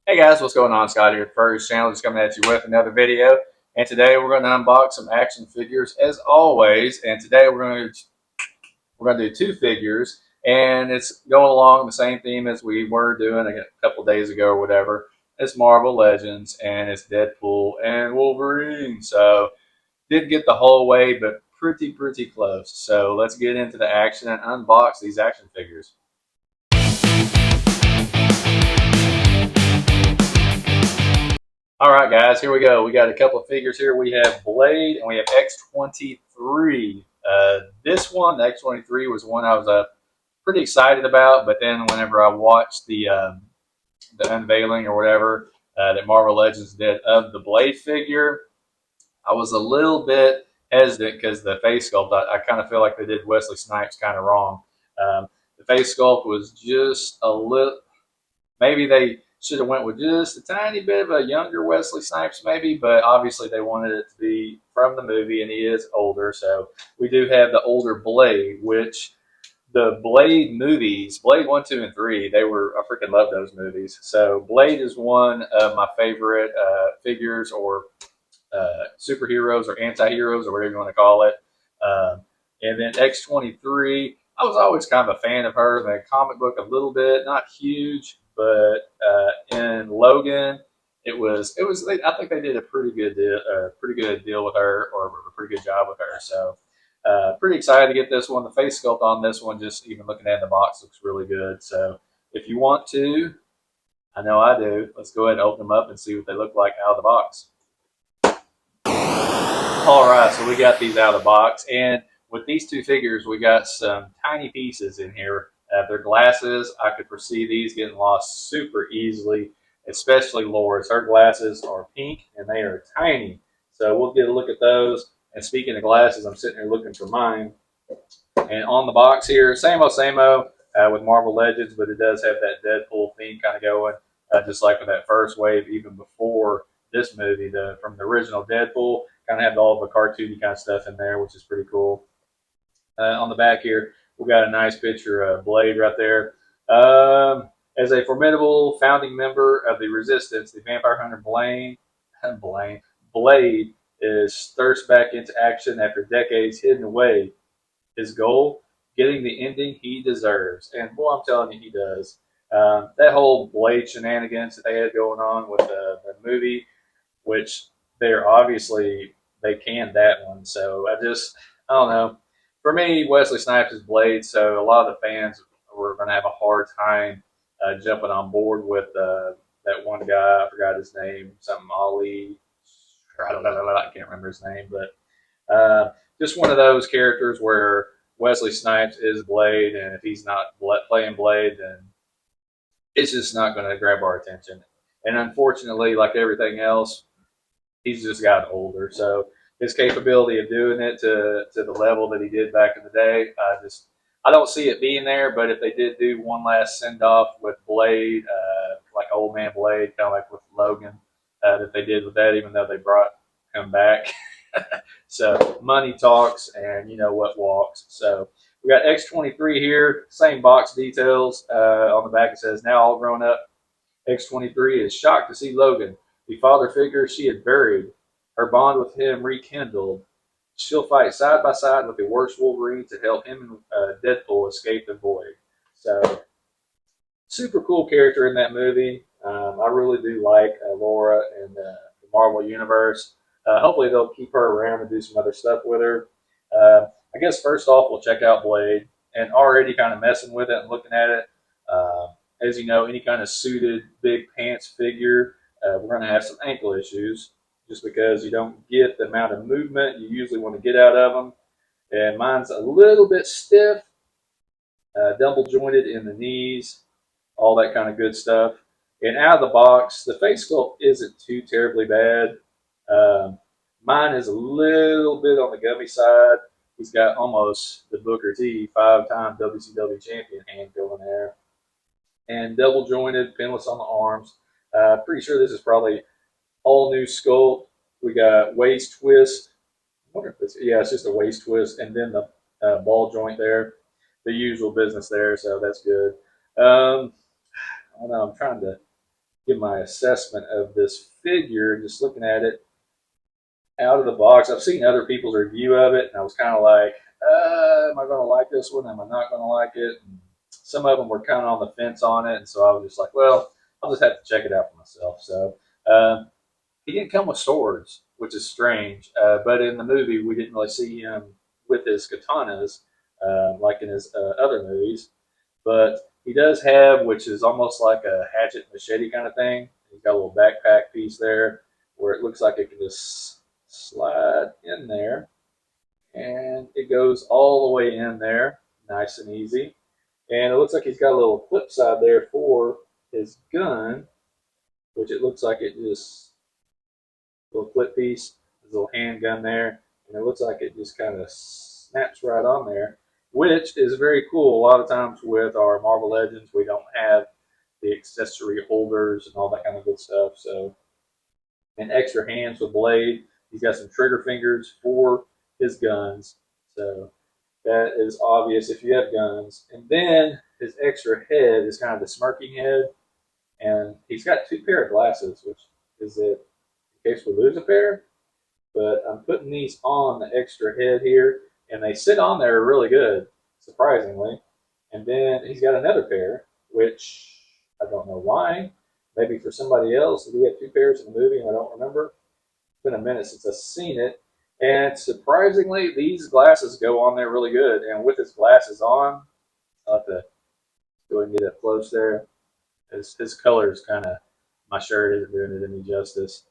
Hey guys, what's going on? Scott here, First Channel, just coming at you with another video. And today we're going to unbox some action figures as always. And today we're going to do two figures, and it's going along the same theme as we were doing a couple days ago or whatever. It's Marvel Legends, and it's Deadpool and Wolverine. So didn't get the whole way, but pretty close. So let's get into the action and unbox these action figures. All right, guys, here we go. We got a couple of figures here. We have Blade and we have X-23. This one, the X-23, was one I was pretty excited about, but then whenever I watched the unveiling or whatever that Marvel Legends did of the Blade figure, I was a little bit hesitant because the face sculpt, I kind of feel like they did Wesley Snipes kind of wrong. The face sculpt was just a little, maybe they should have went with just a tiny bit of a younger Wesley Snipes, maybe, but obviously they wanted it to be from the movie, and he is older. So we do have the older Blade, which the Blade movies, Blade 1, 2, and 3, they were, I freaking love those movies. So Blade is one of my favorite figures or superheroes or anti-heroes or whatever you want to call it. And then X-23, I was always kind of a fan of her. The comic book a little bit, not huge, but in Logan, it was. I think they did a pretty good deal with her, or a pretty good job with her. So pretty excited to get this one. The face sculpt on this one, just even looking at the box, looks really good. So if you want to, I know I do. Let's go ahead and open them up and see what they look like out of the box. All right, so we got these out of the box, and with these two figures, we got some tiny pieces in here. Their glasses, I could foresee these getting lost super easily, especially Laura's. Her glasses are pink, and they are tiny, so we'll get a look at those. And speaking of glasses, I'm sitting here looking for mine, and on the box here, same old with Marvel Legends, but it does have that Deadpool theme kind of going, just like with that first wave, even before this movie, from the original Deadpool, kind of have all the cartoony kind of stuff in there, which is pretty cool. On the back here, we got a nice picture of Blade right there. As a formidable founding member of the Resistance, the vampire hunter Blade is thirst back into action after decades hidden away. His goal, getting the ending he deserves. And boy, I'm telling you, he does. That whole Blade shenanigans that they had going on with the movie, which they're obviously, they canned that one. So I don't know. For me, Wesley Snipes is Blade, so a lot of the fans were going to have a hard time jumping on board with that one guy. I forgot his name, something Ali. I don't know. I can't remember his name, but just one of those characters where Wesley Snipes is Blade, and if he's not playing Blade, then it's just not going to grab our attention. And unfortunately, like everything else, he's just gotten older. So his capability of doing it to the level that he did back in the day, I don't see it being there. But if they did do one last send off with Blade, like Old Man Blade, kind of like with Logan, that they did with that, even though they brought him back. So money talks, and you know what walks. So we got X-23 here, same box details. On the back it says, now all grown up, X-23 is shocked to see Logan, the father figure she had buried. Her bond with him rekindled. She'll fight side by side with the worst Wolverine to help him and Deadpool escape the void. So super cool character in that movie. I really do like Laura in the Marvel Universe. Hopefully they'll keep her around and do some other stuff with her. I guess first off we'll check out Blade, and already kind of messing with it and looking at it. As you know, any kind of suited big pants figure, we're going to have some ankle issues just because you don't get the amount of movement you usually want to get out of them. And mine's a little bit stiff, double jointed in the knees, all that kind of good stuff. And out of the box, the face sculpt isn't too terribly bad. Um, Mine is a little bit on the gummy side. He's got almost the Booker T, 5-time WCW champion hand going there. And double jointed, pinless on the arms. Pretty sure this is probably all new sculpt. We got waist twist. I wonder if it's just a waist twist, and then the ball joint there. The usual business there, so that's good. I don't know. I'm trying to. give my assessment of this figure, just looking at it out of the box. I've seen other people's review of it, and I was kind of like, am I going to like this one? Am I not going to like it? And some of them were kind of on the fence on it, and so I was just like, well, I'll just have to check it out for myself. So he didn't come with swords, which is strange. But in the movie, we didn't really see him with his katanas like in his other movies. But he does have, which is almost like a hatchet machete kind of thing. He's got a little backpack piece there where it looks like it can just slide in there. And it goes all the way in there, nice and easy. And it looks like he's got a little clip side there for his gun, which it looks like it just, little clip piece, his little handgun there. And it looks like it just kind of snaps right on there, which is very cool. A lot of times with our Marvel Legends, we don't have the accessory holders and all that kind of good stuff. So, and extra hands with blade. He's got some trigger fingers for his guns. So that is obvious if you have guns. And then his extra head is kind of the smirking head. And he's got two pair of glasses, which is it in case we lose a pair. But I'm putting these on the extra head here, and they sit on there really good, surprisingly. And then he's got another pair, which I don't know why. Maybe for somebody else. He had two pairs in the movie, and I don't remember. It's been a minute since I've seen it. And surprisingly, these glasses go on there really good. And with his glasses on, I'll have to go ahead and get up close there. His color is kind of, my shirt isn't doing it any justice.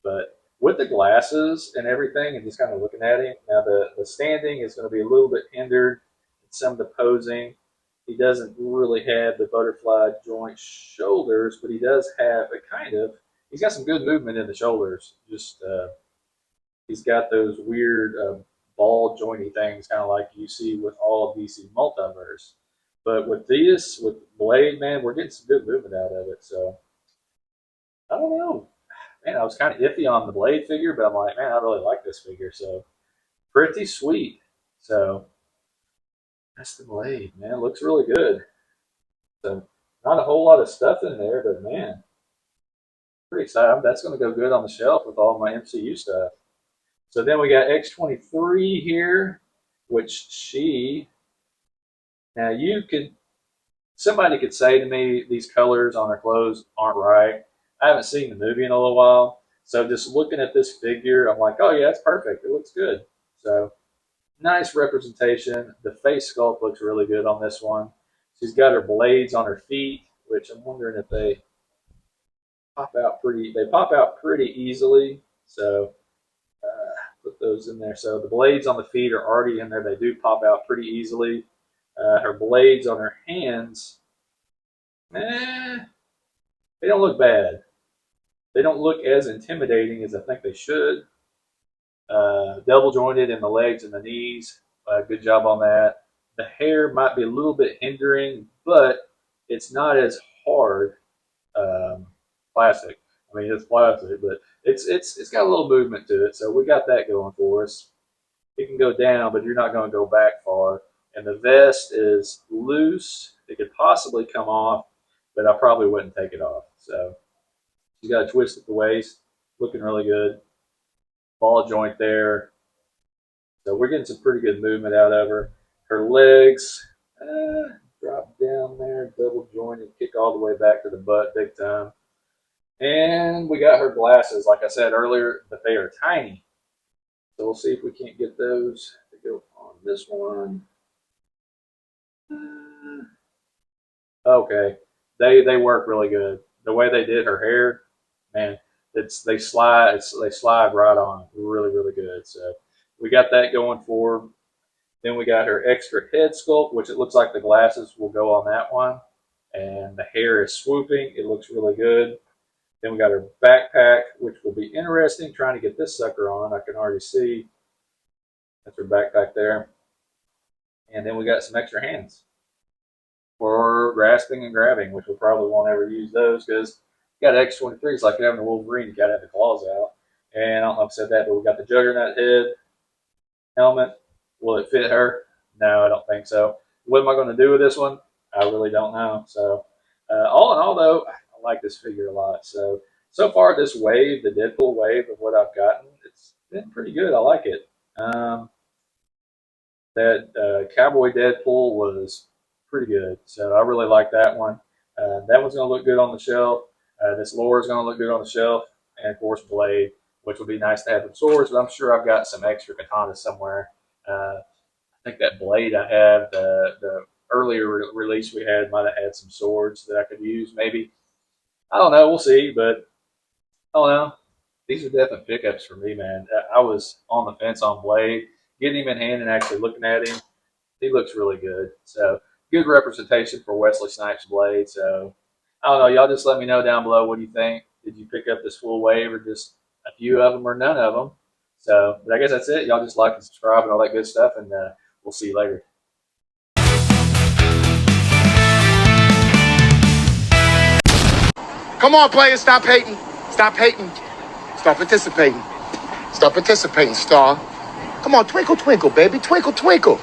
But with the glasses and everything, and just kind of looking at him, now the standing is going to be a little bit hindered in some of the posing. He doesn't really have the butterfly joint shoulders, but he does have a kind of, he's got some good movement in the shoulders. Just, he's got those weird ball jointy things, kind of like you see with all of DC Multiverse. But with this, with Blade, man, we're getting some good movement out of it. So I don't know, man. I was kind of iffy on the Blade figure, but I'm like, man, I really like this figure. So pretty sweet. So that's the Blade, man. It looks really good. So not a whole lot of stuff in there, but man, pretty excited. That's going to go good on the shelf with all my MCU stuff. So then we got X-23 here, which she. Now you could, somebody could say to me these colors on her clothes aren't right. I haven't seen the movie in a little while, so just looking at this figure, I'm like, oh yeah, it's perfect. It looks good. So nice representation. The face sculpt looks really good on this one. She's got her blades on her feet, which I'm wondering if they pop out pretty. They pop out pretty easily. So put those in there. So the blades on the feet are already in there. They do pop out pretty easily. Her blades on her hands, eh, they don't look bad. They don't look as intimidating as I think they should. Double jointed in the legs and the knees. Good job on that. The hair might be a little bit hindering, but it's not as hard. Plastic. I mean, it's plastic, but it's got a little movement to it. So we got that going for us. It can go down, but you're not going to go back far. And the vest is loose. It could possibly come off, but I probably wouldn't take it off. So she's got a twist at the waist, looking really good. Ball joint there. So we're getting some pretty good movement out of her. Her legs drop down there, double jointed, kick all the way back to the butt, big time. And we got her glasses, like I said earlier, but they are tiny. So we'll see if we can't get those to go on this one. Okay, they work really good. The way they did her hair, man, they slide right on, really good. So we got that going for her. Then we got her extra head sculpt, which it looks like the glasses will go on that one, and the hair is swooping. It looks really good. Then we got her backpack, which will be interesting. Trying to get this sucker on, I can already see. That's her backpack there. And then we got some extra hands for grasping and grabbing, which we probably won't ever use those because you got X-23. It's like having a Wolverine. You got to have the claws out. And I don't know if I said that, but we got the Juggernaut head helmet. Will it fit her? No, I don't think so. What am I going to do with this one? I really don't know. So all in all, though, I like this figure a lot. So far this wave, the Deadpool wave of what I've gotten, it's been pretty good. I like it. Um, that Cowboy Deadpool was pretty good. So I really like that one. That one's going to look good on the shelf. This lore is going to look good on the shelf. And of course, Blade, which would be nice to have some swords, but I'm sure I've got some extra katanas somewhere. I think that Blade I have, the earlier release we had, might have had some swords that I could use, maybe. I don't know. We'll see, but I don't know. These are definite pickups for me, man. I was on the fence on Blade. Getting him in hand and actually looking at him, he looks really good. So good representation for Wesley Snipes' Blade. So I don't know. Y'all just let me know down below. What do you think? Did you pick up this full wave or just a few of them or none of them? So, but I guess that's it. Y'all just like and subscribe and all that good stuff, and we'll see you later. Come on, players, stop hating. Stop hating. Start participating. Start participating, star. Come on, twinkle, twinkle, baby. Twinkle, twinkle.